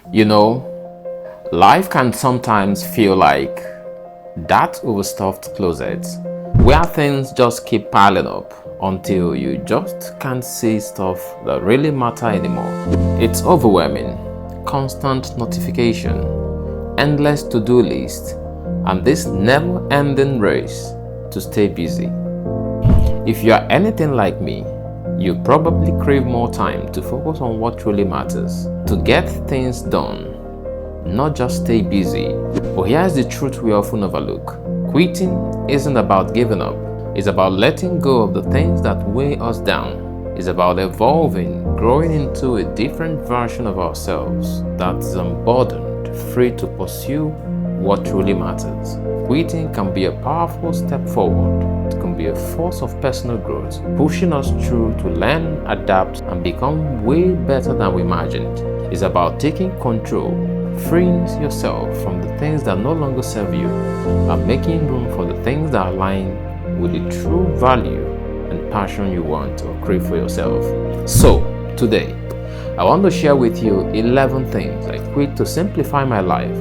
You know, life can sometimes feel like that overstuffed closet where things just keep piling up until you just can't see stuff that really matter anymore. It's overwhelming, constant notification, endless to-do list, and this never-ending race to stay busy. If you are anything like me, you probably crave more time to focus on what truly matters, to get things done, not just stay busy. But here's the truth we often overlook. Quitting isn't about giving up. It's about letting go of the things that weigh us down. It's about evolving, growing into a different version of ourselves that's unburdened, free to pursue what truly matters. Quitting can be a powerful step forward. It can be a force of personal growth, pushing us through to learn, adapt, and become way better than we imagined. It's about taking control, freeing yourself from the things that no longer serve you, and making room for the things that align with the true value and passion you want or crave for yourself. So, today, I want to share with you 11 things I quit to simplify my life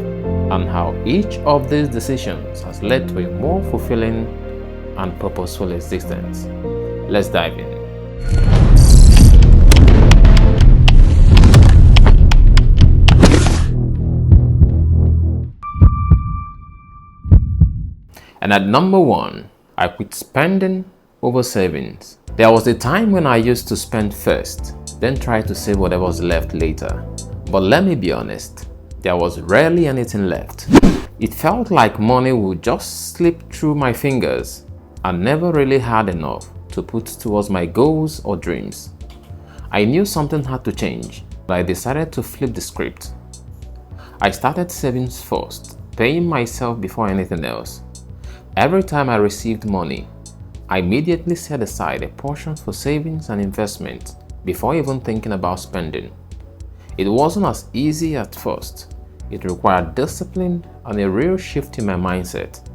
and how each of these decisions has led to a more fulfilling and purposeful existence. Let's dive in. And at number 1, I quit spending over savings. There was a time when I used to spend first, then try to save whatever was left later. But let me be honest, there was rarely anything left. It felt like money would just slip through my fingers and never really had enough to put towards my goals or dreams. I knew something had to change, but I decided to flip the script. I started savings first, paying myself before anything else. Every time I received money, I immediately set aside a portion for savings and investment before even thinking about spending. It wasn't as easy at first. It required discipline and a real shift in my mindset.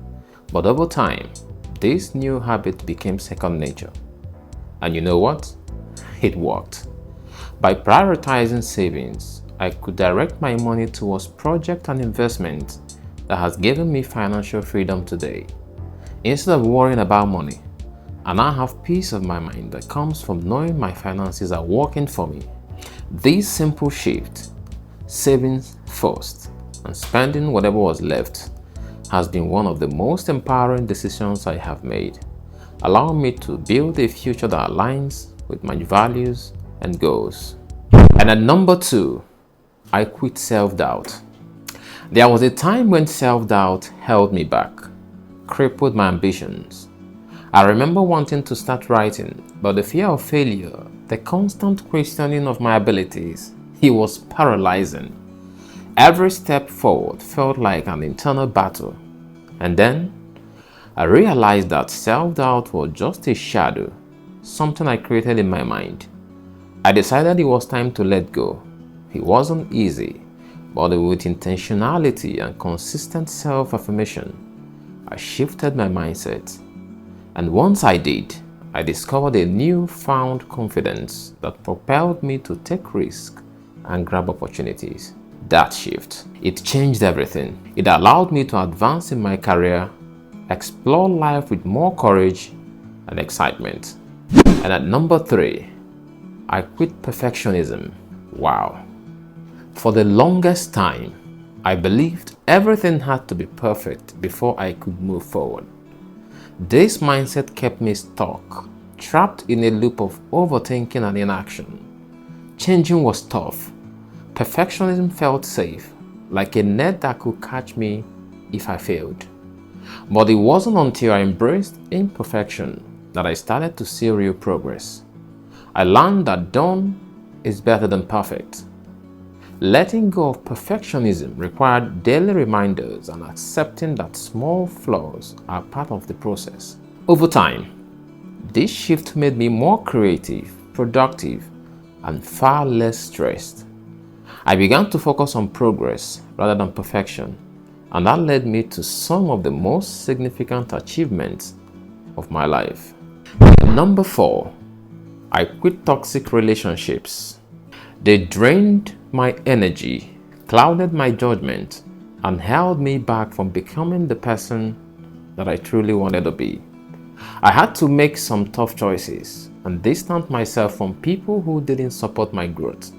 But over time, this new habit became second nature. And you know what? It worked. By prioritizing savings, I could direct my money towards projects and investments that has given me financial freedom today. Instead of worrying about money, I now have peace of my mind that comes from knowing my finances are working for me. This simple shift, savings first and spending whatever was left, has been one of the most empowering decisions I have made, allowing me to build a future that aligns with my values and goals. And at number 2, I quit self-doubt. There was a time when self-doubt held me back, crippled my ambitions. I remember wanting to start writing, but the fear of failure, the constant questioning of my abilities, it was paralyzing. Every step forward felt like an internal battle. And then, I realized that self-doubt was just a shadow, something I created in my mind. I decided it was time to let go. It wasn't easy, but with intentionality and consistent self-affirmation, I shifted my mindset. And once I did, I discovered a newfound confidence that propelled me to take risks and grab opportunities. That shift, it changed everything. It allowed me to advance in my career, explore life with more courage and excitement. And at number 3, I quit perfectionism. Wow. For the longest time, I believed everything had to be perfect before I could move forward. This mindset kept me stuck, trapped in a loop of overthinking and inaction. Changing was tough. Perfectionism felt safe, like a net that could catch me if I failed. But it wasn't until I embraced imperfection that I started to see real progress. I learned that done is better than perfect. Letting go of perfectionism required daily reminders and accepting that small flaws are part of the process. Over time, this shift made me more creative, productive, and far less stressed. I began to focus on progress rather than perfection, and that led me to some of the most significant achievements of my life. Number 4, I quit toxic relationships. They drained my energy, clouded my judgment, and held me back from becoming the person that I truly wanted to be. I had to make some tough choices and distance myself from people who didn't support my growth.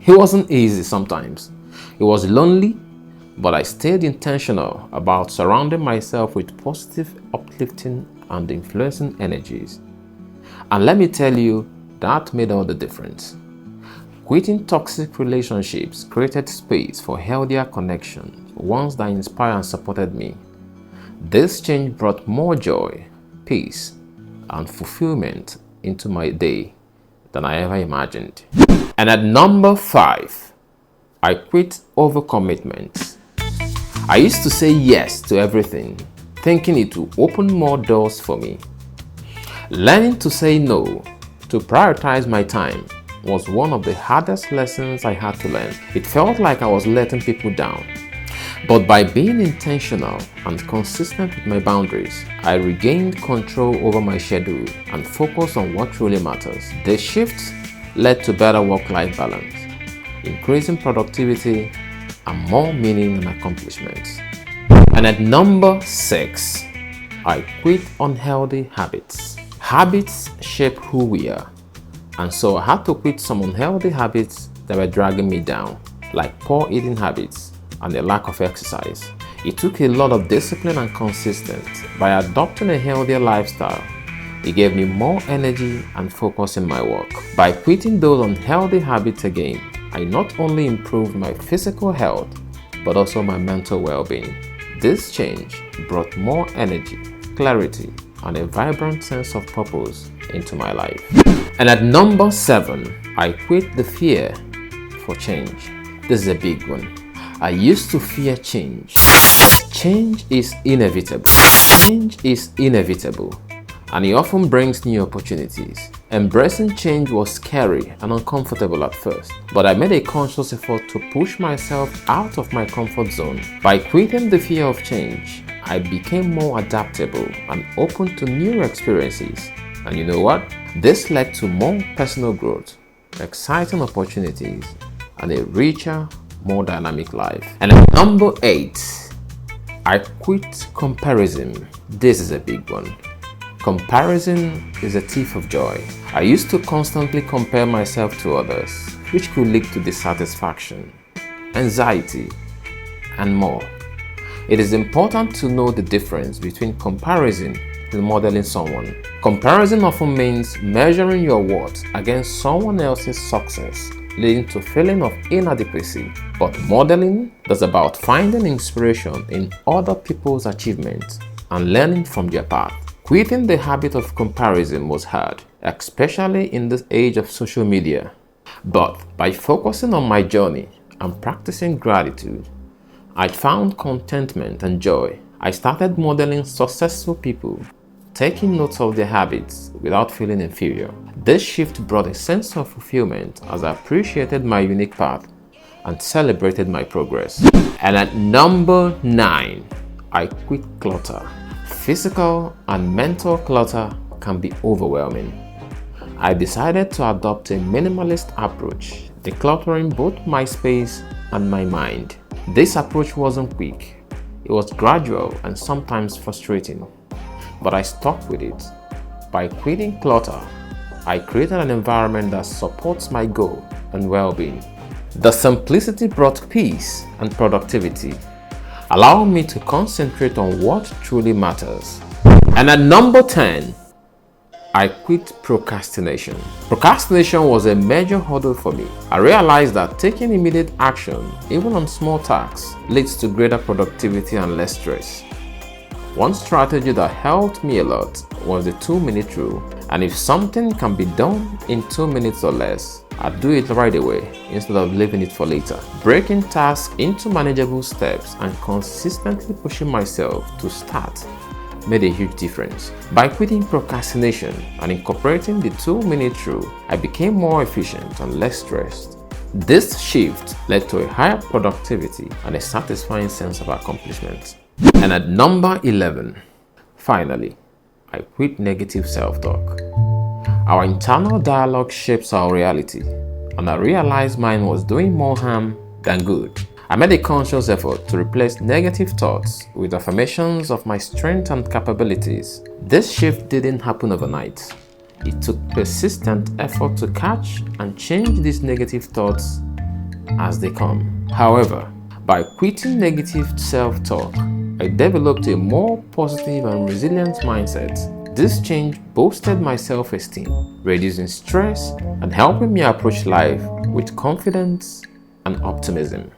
It wasn't easy sometimes. It was lonely, but I stayed intentional about surrounding myself with positive, uplifting, and influencing energies. And let me tell you, that made all the difference. Quitting toxic relationships created space for healthier connections, ones that inspired and supported me. This change brought more joy, peace, and fulfillment into my day than I ever imagined. And at number 5, I quit overcommitment. I used to say yes to everything, thinking it would open more doors for me. Learning to say no, to prioritize my time, was one of the hardest lessons I had to learn. It felt like I was letting people down. But by being intentional and consistent with my boundaries, I regained control over my schedule and focused on what truly matters. The shift led to better work-life balance, increasing productivity, and more meaning and accomplishments. And at number 6, I quit unhealthy habits. Habits shape who we are, and so I had to quit some unhealthy habits that were dragging me down, like poor eating habits and a lack of exercise. It took a lot of discipline and consistency. By adopting a healthier lifestyle, it gave me more energy and focus in my work. By quitting those unhealthy habits again, I not only improved my physical health, but also my mental well-being. This change brought more energy, clarity, and a vibrant sense of purpose into my life. And at number 7, I quit the fear for change. This is a big one. I used to fear change. Change is inevitable. Change is inevitable, and it often brings new opportunities. Embracing change was scary and uncomfortable at first, but I made a conscious effort to push myself out of my comfort zone. By quitting the fear of change, I became more adaptable and open to new experiences. And you know what? This led to more personal growth, exciting opportunities, and a richer, more dynamic life. And at number 8, I quit comparison. This is a big one. Comparison is a thief of joy. I used to constantly compare myself to others, which could lead to dissatisfaction, anxiety, and more. It is important to know the difference between comparison and modeling someone. Comparison often means measuring your worth against someone else's success, leading to a feeling of inadequacy. But modeling is about finding inspiration in other people's achievements and learning from their path. Quitting the habit of comparison was hard, especially in this age of social media. But by focusing on my journey and practicing gratitude, I found contentment and joy. I started modeling successful people, taking notes of their habits without feeling inferior. This shift brought a sense of fulfillment as I appreciated my unique path and celebrated my progress. And at number 9, I quit clutter. Physical and mental clutter can be overwhelming. I decided to adopt a minimalist approach, decluttering both my space and my mind. This approach wasn't quick. It was gradual and sometimes frustrating, but I stuck with it. By quitting clutter, I created an environment that supports my goal and well-being. The simplicity brought peace and productivity, allowing me to concentrate on what truly matters. And at number 10, I quit procrastination. Procrastination was a major hurdle for me. I realized that taking immediate action, even on small tasks, leads to greater productivity and less stress. One strategy that helped me a lot was the 2-minute rule. And if something can be done in 2 minutes or less, I do it right away instead of leaving it for later. Breaking tasks into manageable steps and consistently pushing myself to start made a huge difference. By quitting procrastination and incorporating the 2-minute rule, I became more efficient and less stressed. This shift led to a higher productivity and a satisfying sense of accomplishment. And at number 11, finally, I quit negative self-talk. Our internal dialogue shapes our reality, and I realized mine was doing more harm than good. I made a conscious effort to replace negative thoughts with affirmations of my strength and capabilities. This shift didn't happen overnight. It took persistent effort to catch and change these negative thoughts as they come. However, by quitting negative self-talk, I developed a more positive and resilient mindset. This change boosted my self-esteem, reducing stress and helping me approach life with confidence and optimism.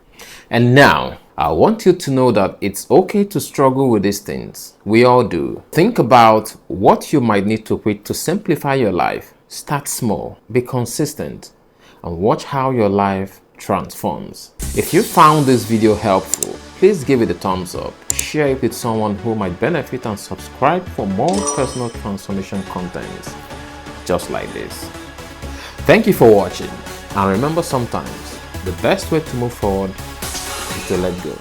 And now, I want you to know that it's okay to struggle with these things. We all do. Think about what you might need to quit to simplify your life. Start small, be consistent, and watch how your life transforms. If you found this video helpful, please give it a thumbs up, share it with someone who might benefit, and subscribe for more personal transformation content just like this. Thank you for watching, and remember, sometimes the best way to move forward is to let go.